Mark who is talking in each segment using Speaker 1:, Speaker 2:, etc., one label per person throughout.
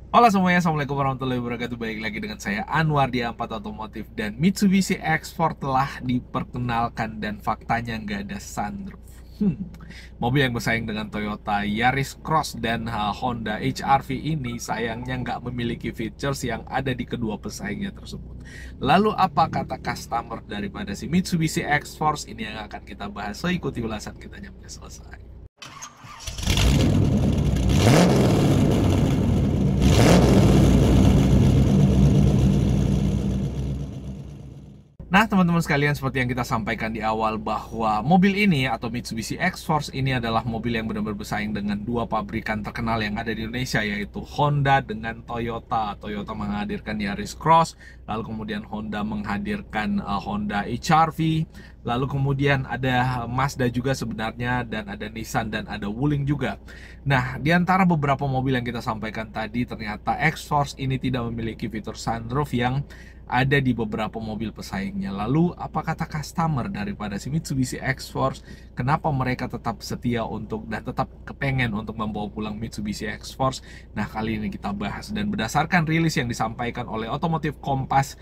Speaker 1: Halo semuanya, Assalamualaikum warahmatullahi wabarakatuh. Baik lagi dengan saya Anwar di Ampat Otomotif. Dan Mitsubishi X4 telah diperkenalkan dan faktanya nggak ada sunroof. Mobil yang bersaing dengan Toyota Yaris Cross dan Honda HR-V ini sayangnya nggak memiliki features yang ada di kedua pesaingnya tersebut. Lalu apa kata customer daripada si Mitsubishi X-Force ini yang akan kita bahas. So ikuti ulasan kita sampai selesai. Nah, teman-teman sekalian, seperti yang kita sampaikan di awal bahwa mobil ini atau Mitsubishi X-Force ini adalah mobil yang benar-benar bersaing dengan dua pabrikan terkenal yang ada di Indonesia, yaitu Honda dengan Toyota. Toyota menghadirkan Yaris Cross, lalu kemudian Honda menghadirkan Honda HR-V, lalu kemudian ada Mazda juga sebenarnya, dan ada Nissan dan ada Wuling juga. Nah, di antara beberapa mobil yang kita sampaikan tadi, ternyata X-Force ini tidak memiliki fitur sunroof yang ada di beberapa mobil pesaingnya. Lalu apa kata customer daripada si Mitsubishi X-Force? Kenapa mereka tetap setia untuk dan tetap kepengen untuk membawa pulang Mitsubishi X-Force? Nah, kali ini kita bahas, dan berdasarkan rilis yang disampaikan oleh Otomotif Kompas,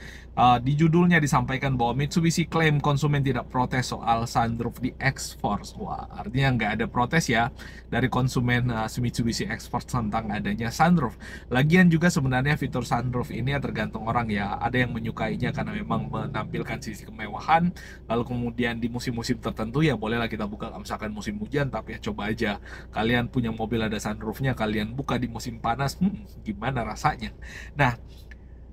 Speaker 1: di judulnya disampaikan bahwa Mitsubishi klaim konsumen tidak protes soal sunroof di X-Force. Wah, artinya nggak ada protes ya dari konsumen si Mitsubishi X-Force tentang adanya sunroof. Lagian juga sebenarnya fitur sunroof ini ya tergantung orang ya. Ada yang menyukainya karena memang menampilkan sisi kemewahan. Lalu kemudian di musim-musim tertentu ya bolehlah kita buka, misalkan musim hujan, tapi ya coba aja kalian punya mobil ada sunroofnya, kalian buka di musim panas, gimana rasanya? Nah,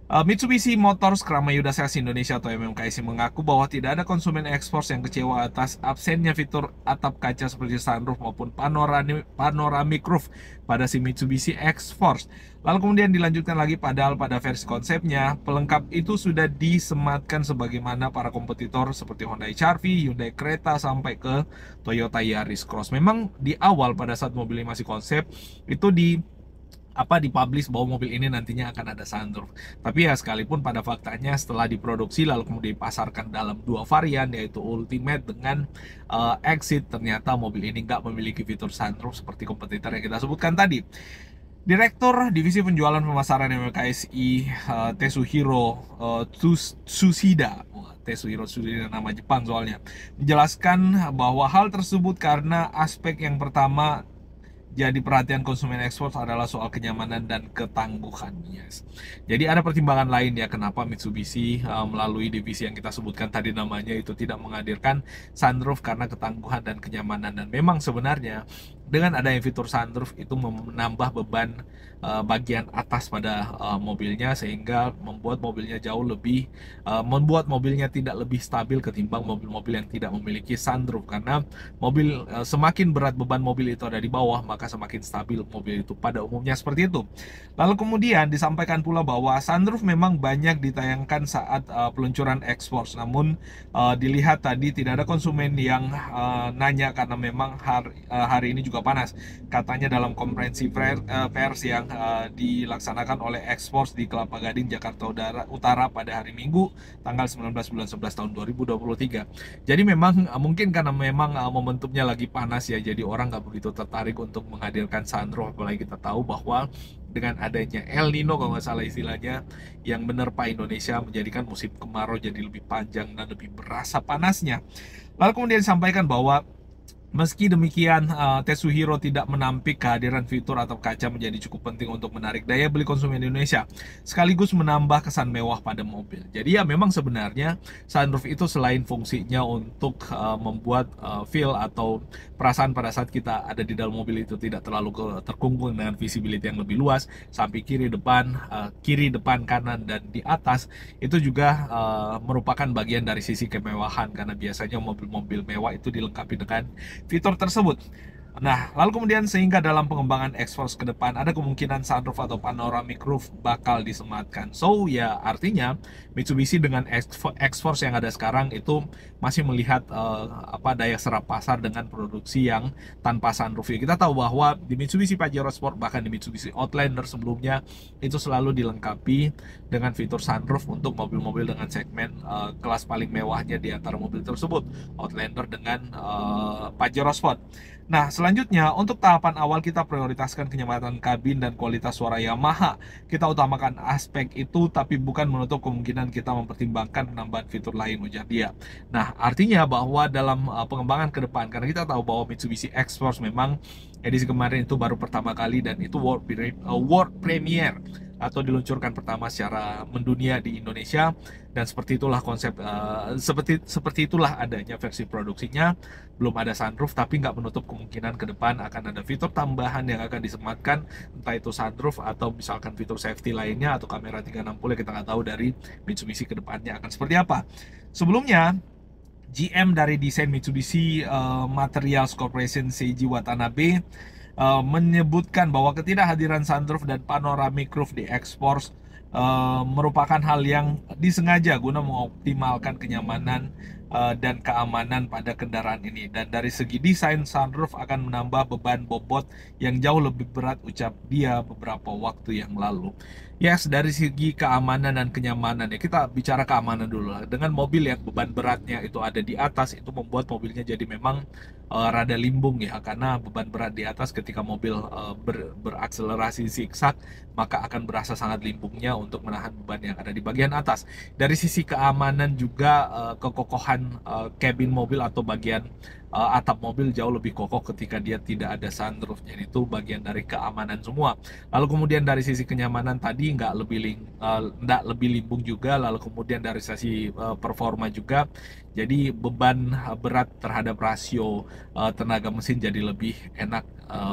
Speaker 1: Mitsubishi Motors Kramayuda Sales Indonesia atau MMKSI mengaku bahwa tidak ada konsumen ekspor yang kecewa atas absennya fitur atap kaca seperti sunroof maupun panoramic roof pada si Mitsubishi X-Force. Lalu kemudian dilanjutkan lagi, padahal pada versi konsepnya pelengkap itu sudah disematkan sebagaimana para kompetitor seperti Honda HR-V, Hyundai Creta sampai ke Toyota Yaris Cross. Memang di awal pada saat mobil ini masih konsep itu dipublish bahwa mobil ini nantinya akan ada sunroof. Tapi ya sekalipun pada faktanya setelah diproduksi lalu kemudian dipasarkan dalam dua varian, yaitu Ultimate dengan Exit, ternyata mobil ini nggak memiliki fitur sunroof seperti kompetitor yang kita sebutkan tadi. Direktur Divisi Penjualan Pemasaran MKSI, Tetsuhiro Tsushida, Tetsuhiro Tsushida nama Jepang soalnya, menjelaskan bahwa hal tersebut karena aspek yang pertama jadi perhatian konsumen ekspor adalah soal kenyamanan dan ketangguhan. Yes. Jadi ada pertimbangan lain ya kenapa Mitsubishi melalui divisi yang kita sebutkan tadi namanya itu tidak menghadirkan sunroof, karena ketangguhan dan kenyamanan. Dan memang sebenarnya dengan adanya fitur sunroof itu menambah beban bagian atas pada mobilnya, sehingga membuat mobilnya jauh lebih membuat mobilnya tidak lebih stabil ketimbang mobil-mobil yang tidak memiliki sunroof, karena mobil semakin berat beban mobil itu ada di bawah, maka semakin stabil mobil itu pada umumnya, seperti itu. Lalu kemudian disampaikan pula bahwa sunroof memang banyak ditayangkan saat peluncuran X-Force, namun dilihat tadi tidak ada konsumen yang nanya karena memang hari ini juga panas. Katanya dalam konferensi pers yang dilaksanakan oleh X-Force di Kelapa Gading, Jakarta Utara pada hari Minggu tanggal 19 bulan 11 tahun 2023. Jadi memang mungkin karena memang momentumnya lagi panas ya, jadi orang nggak begitu tertarik untuk menghadirkan sunroof. Apalagi kita tahu bahwa dengan adanya El Nino kalau nggak salah istilahnya, yang menerpa Indonesia menjadikan musim kemarau jadi lebih panjang dan lebih berasa panasnya. Lalu kemudian disampaikan bahwa meski demikian, Tetsuhiro tidak menampik kehadiran fitur atap kaca menjadi cukup penting untuk menarik daya beli konsumen Indonesia, sekaligus menambah kesan mewah pada mobil. Jadi ya memang sebenarnya sunroof itu selain fungsinya untuk membuat feel atau perasaan pada saat kita ada di dalam mobil itu tidak terlalu terkungkung dengan visibility yang lebih luas, samping kiri depan kanan dan di atas, itu juga merupakan bagian dari sisi kemewahan, karena biasanya mobil-mobil mewah itu dilengkapi dengan fitur tersebut. Nah, lalu kemudian sehingga dalam pengembangan X-Force ke depan ada kemungkinan sunroof atau panoramic roof bakal disematkan. So ya artinya Mitsubishi dengan X-Force yang ada sekarang itu masih melihat daya serap pasar dengan produksi yang tanpa sunroof. Ya, kita tahu bahwa di Mitsubishi Pajero Sport, bahkan di Mitsubishi Outlander sebelumnya, itu selalu dilengkapi dengan fitur sunroof untuk mobil-mobil dengan segmen kelas paling mewahnya di antara mobil tersebut, Outlander dengan Pajero Sport. Nah, selanjutnya untuk tahapan awal kita prioritaskan kenyamanan kabin dan kualitas suara Yamaha. Kita utamakan aspek itu tapi bukan menutup kemungkinan kita mempertimbangkan penambahan fitur lain, ujar dia. Nah, artinya bahwa dalam pengembangan ke depan, karena kita tahu bahwa Mitsubishi X-Force memang edisi kemarin itu baru pertama kali dan itu world premiere atau diluncurkan pertama secara mendunia di Indonesia, dan seperti itulah konsep seperti itulah adanya versi produksinya. Belum ada sunroof, tapi nggak menutup kemungkinan ke depan akan ada fitur tambahan yang akan disematkan, entah itu sunroof atau misalkan fitur safety lainnya atau kamera 360, kita nggak tahu dari Mitsubishi ke depannya akan seperti apa. Sebelumnya GM dari desain Mitsubishi Materials Corporation Seiji Watanabe menyebutkan bahwa ketidakhadiran sunroof dan panoramic roof di X-Force merupakan hal yang disengaja guna mengoptimalkan kenyamanan dan keamanan pada kendaraan ini. Dan dari segi desain, sunroof akan menambah beban bobot yang jauh lebih berat, ucap dia beberapa waktu yang lalu. Yes, dari segi keamanan dan kenyamanan ya, kita bicara keamanan dulu lah. Dengan mobil yang beban beratnya itu ada di atas, itu membuat mobilnya jadi memang rada limbung ya, karena beban berat di atas ketika mobil berakselerasi zigzag, maka akan berasa sangat limbungnya untuk menahan beban yang ada di bagian atas. Dari sisi keamanan juga, kekokohan kabin mobil atau bagian atap mobil jauh lebih kokoh ketika dia tidak ada sunroof. Jadi itu bagian dari keamanan semua. Lalu kemudian dari sisi kenyamanan tadi nggak lebih limbung juga. Lalu kemudian dari sisi performa juga, jadi beban berat terhadap rasio tenaga mesin jadi lebih enak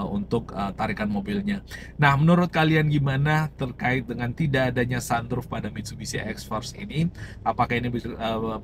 Speaker 1: untuk tarikan mobilnya. Nah, menurut kalian gimana terkait dengan tidak adanya sunroof pada Mitsubishi X-Force ini? Apakah ini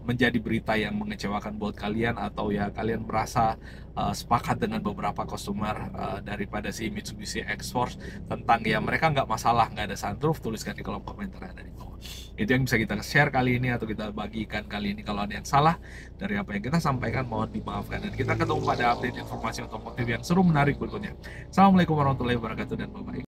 Speaker 1: menjadi berita yang mengecewakan buat kalian, atau ya kalian merasa sepakat dengan beberapa customer daripada si Mitsubishi X-Force tentang ya mereka nggak masalah nggak ada sunroof? Tuliskan di kolom komentar yang ada di bawah. Itu yang bisa kita share kali ini atau kita bagikan kali ini. Kalau ada yang salah dari apa yang kita sampaikan, mohon dimaafkan, dan kita ketemu pada update informasi otomotif yang seru menarik berikutnya. Assalamualaikum warahmatullahi wabarakatuh dan bye-bye.